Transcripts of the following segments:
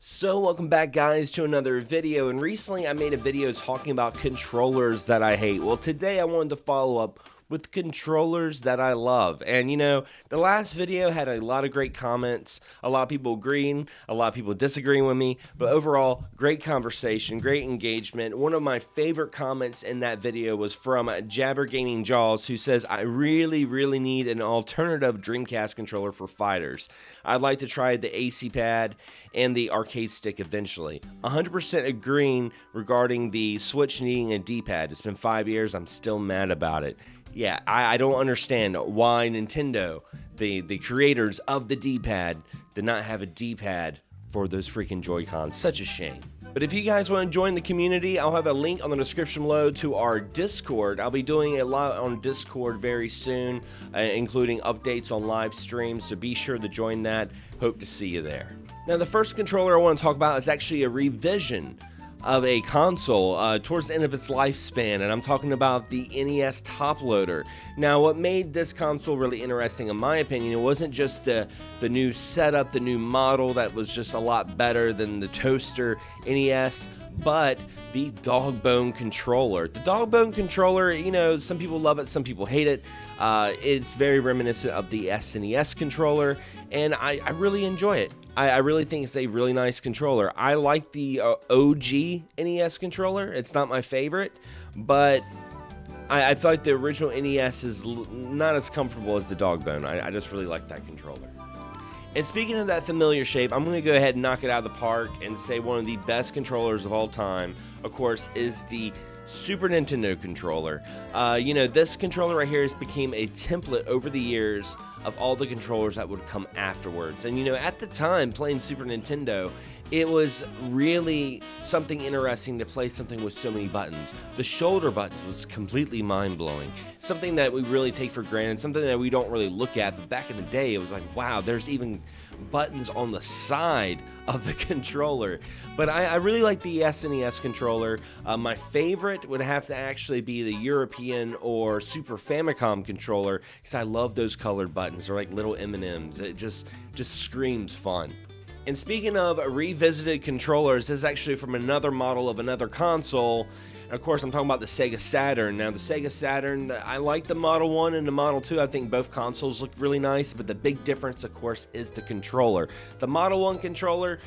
So welcome back guys to another video, and recently I made a video talking about controllers that I hate. Well, today I wanted to follow up with controllers that I love. And you know, the last video had a lot of great comments, a lot of people agreeing, a lot of people disagreeing with me, but overall, great conversation, great engagement. One of my favorite comments in that video was from Xsgaming Jaws, who says, I really need an alternative Dreamcast controller for fighters. I'd like to try the AC pad and the arcade stick eventually. 100% agreeing regarding the Switch needing a D-pad. It's been 5 years, I'm still mad about it. Yeah, I don't understand why Nintendo, the creators of the D-pad, did not have a D-pad for those freaking Joy-Cons. Such a shame. But if you guys want to join the community, I'll have a link on the description below to our Discord. I'll be doing a lot on Discord very soon, including updates on live streams, so be sure to join that. Hope to see you there. Now, the first controller I want to talk about is actually a revision of a console towards the end of its lifespan, and I'm talking about the Nes Top Loader. Now, what made this console really interesting, in my opinion, it wasn't just the new setup, the new model that was just a lot better than the toaster NES, but the dog bone controller. The dog bone controller, you know, some people love it, some people hate it. It's very reminiscent of the SNES controller, and I really enjoy it. I really think it's a really nice controller. I like the OG NES controller. It's not my favorite, but I feel like the original NES is not as comfortable as the dog bone. I just really like that controller. And speaking of that familiar shape, I'm going to go ahead and knock it out of the park and say one of the best controllers of all time, of course, is the Super Nintendo controller. You know, this controller right here has become a template over the years of all the controllers that would come afterwards. And you know, at the time playing Super Nintendo, it was really something interesting to play something with so many buttons. The shoulder buttons was completely mind-blowing. Something that we really take for granted, something that we don't really look at, but back in the day it was like, wow, there's even buttons on the side of the controller. But I really like the SNES controller. My favorite would have to actually be the European or Super Famicom controller, because I love those colored buttons. They're like little M&Ms. It just screams fun. And speaking of revisited controllers, this is actually from another model of another console. And of course, I'm talking about the Sega Saturn. Now, the Sega Saturn, I like the Model 1 and the Model 2. I think both consoles look really nice, but the big difference, of course, is the controller. The Model 1 controller,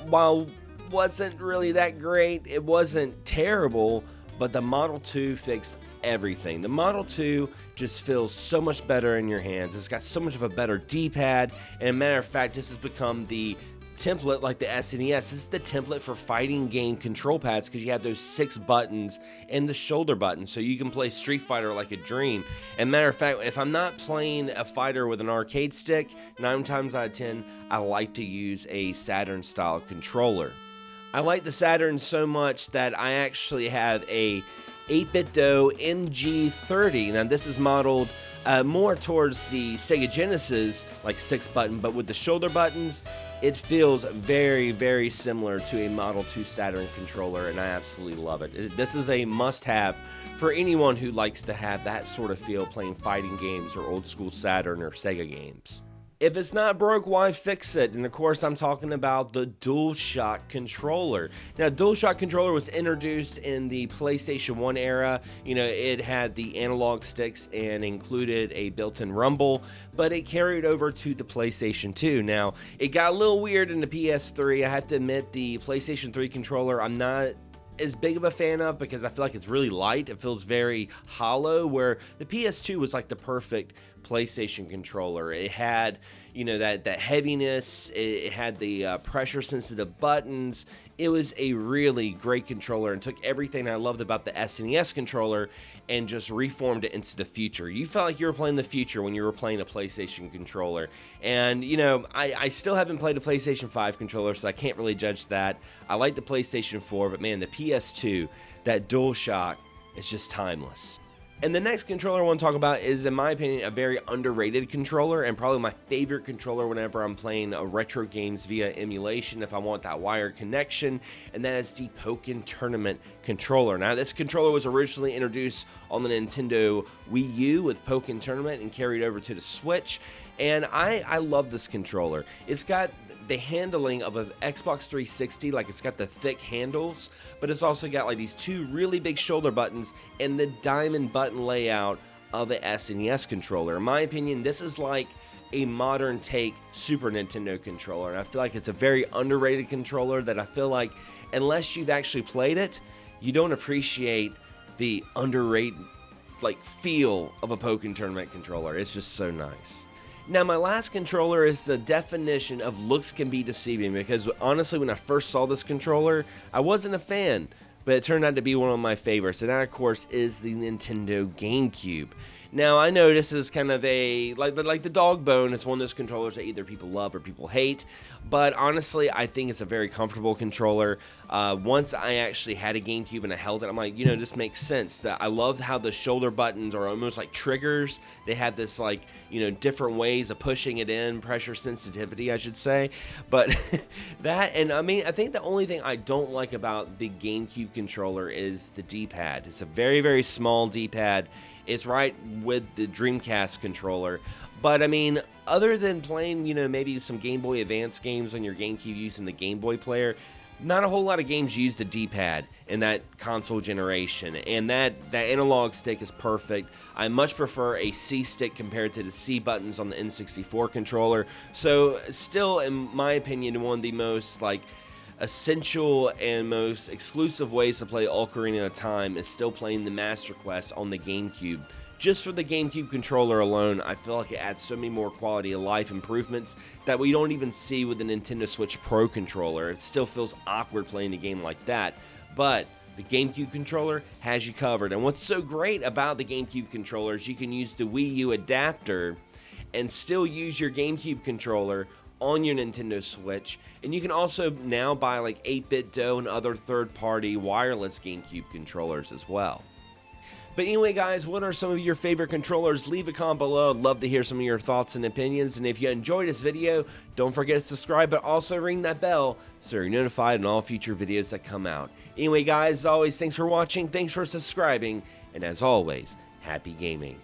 while wasn't really that great, it wasn't terrible, but the Model 2 fixed everything. The Model 2 just feels so much better in your hands. It's got so much of a better D-pad, and as a matter of fact, this has become the template like the SNES. This is the template for fighting game control pads, because you have those 6 buttons and the shoulder button, so you can play Street Fighter like a dream. And matter of fact, if I'm not playing a fighter with an arcade stick, 9 times out of 10, I like to use a Saturn style controller. I like the Saturn so much that I actually have a 8BitDo MG30. Now, this is modeled more towards the Sega Genesis, like 6 button, but with the shoulder buttons, it feels very similar to a Model 2 Saturn controller, and I absolutely love it. This is a must-have for anyone who likes to have that sort of feel playing fighting games or old school Saturn or Sega games. If it's not broke, why fix it? And of course, I'm talking about the DualShock controller. Now, DualShock controller was introduced in the PlayStation 1 era. You know, it had the analog sticks and included a built-in rumble, but it carried over to the PlayStation 2. Now, it got a little weird in the PS3. I have to admit, the PlayStation 3 controller, I'm not as big of a fan of, because I feel like it's really light. It feels very hollow, where the PS2 was like the perfect PlayStation controller. It had, you know, that heaviness. It had the pressure sensitive buttons. It was a really great controller and took everything I loved about the SNES controller and just reformed it into the future. You felt like you were playing the future when you were playing a PlayStation controller. And, you know, I still haven't played a PlayStation 5 controller, so I can't really judge that. I like the PlayStation 4, but man, the PS2, that DualShock, is just timeless. And the next controller I want to talk about is, in my opinion, a very underrated controller, and probably my favorite controller whenever I'm playing retro games via emulation, if I want that wired connection, and that is the Pokken Tournament controller. Now, this controller was originally introduced on the Nintendo Wii U with Pokken Tournament and carried over to the Switch, and I love this controller. It's got the handling of an Xbox 360, like it's got the thick handles, but it's also got like these two really big shoulder buttons and the diamond button layout of the SNES controller. In my opinion, this is like a modern take Super Nintendo controller, and I feel like it's a very underrated controller that I feel like unless you've actually played it, you don't appreciate the underrated like feel of a Pokken tournament controller. It's just so nice. Now, my last controller is the definition of looks can be deceiving, because honestly, when I first saw this controller, I wasn't a fan, but it turned out to be one of my favorites, and that, of course, is the Nintendo Gamecube. Now, I know this is kind of a, like the dog bone, it's one of those controllers that either people love or people hate, but honestly, I think it's a very comfortable controller. Once I actually had a Gamecube and I held it, I'm like, you know, this makes sense. That I loved how the shoulder buttons are almost like triggers. They have this, like, you know, different ways of pushing it in, pressure sensitivity, I should say. But that, and I mean, I think the only thing I don't like about the Gamecube controller is the D-pad. It's a very, very small D-pad. It's right with the Dreamcast controller. But I mean, other than playing, you know, maybe some Game Boy Advance games on your GameCube using the Game Boy player, not a whole lot of games use the D-pad in that console generation, and that analog stick is perfect. I much prefer a C stick compared to the C buttons on the N64 controller. So still, in my opinion, one of the most like essential and most exclusive ways to play Ocarina of Time is still playing the Master Quest on the GameCube. Just for the GameCube controller alone, I feel like it adds so many more quality of life improvements that we don't even see with the Nintendo Switch Pro controller. It still feels awkward playing a game like that, but the GameCube controller has you covered. And what's so great about the GameCube controller is you can use the Wii U adapter and still use your GameCube controller on your Nintendo Switch, and you can also now buy like 8BitDo and other third-party wireless GameCube controllers as well. But anyway, guys, what are some of your favorite controllers? Leave a comment below. I'd love to hear some of your thoughts and opinions, and if you enjoyed this video, don't forget to subscribe, but also ring that bell so you're notified on all future videos that come out. Anyway, guys, as always, thanks for watching, thanks for subscribing, and as always, happy gaming.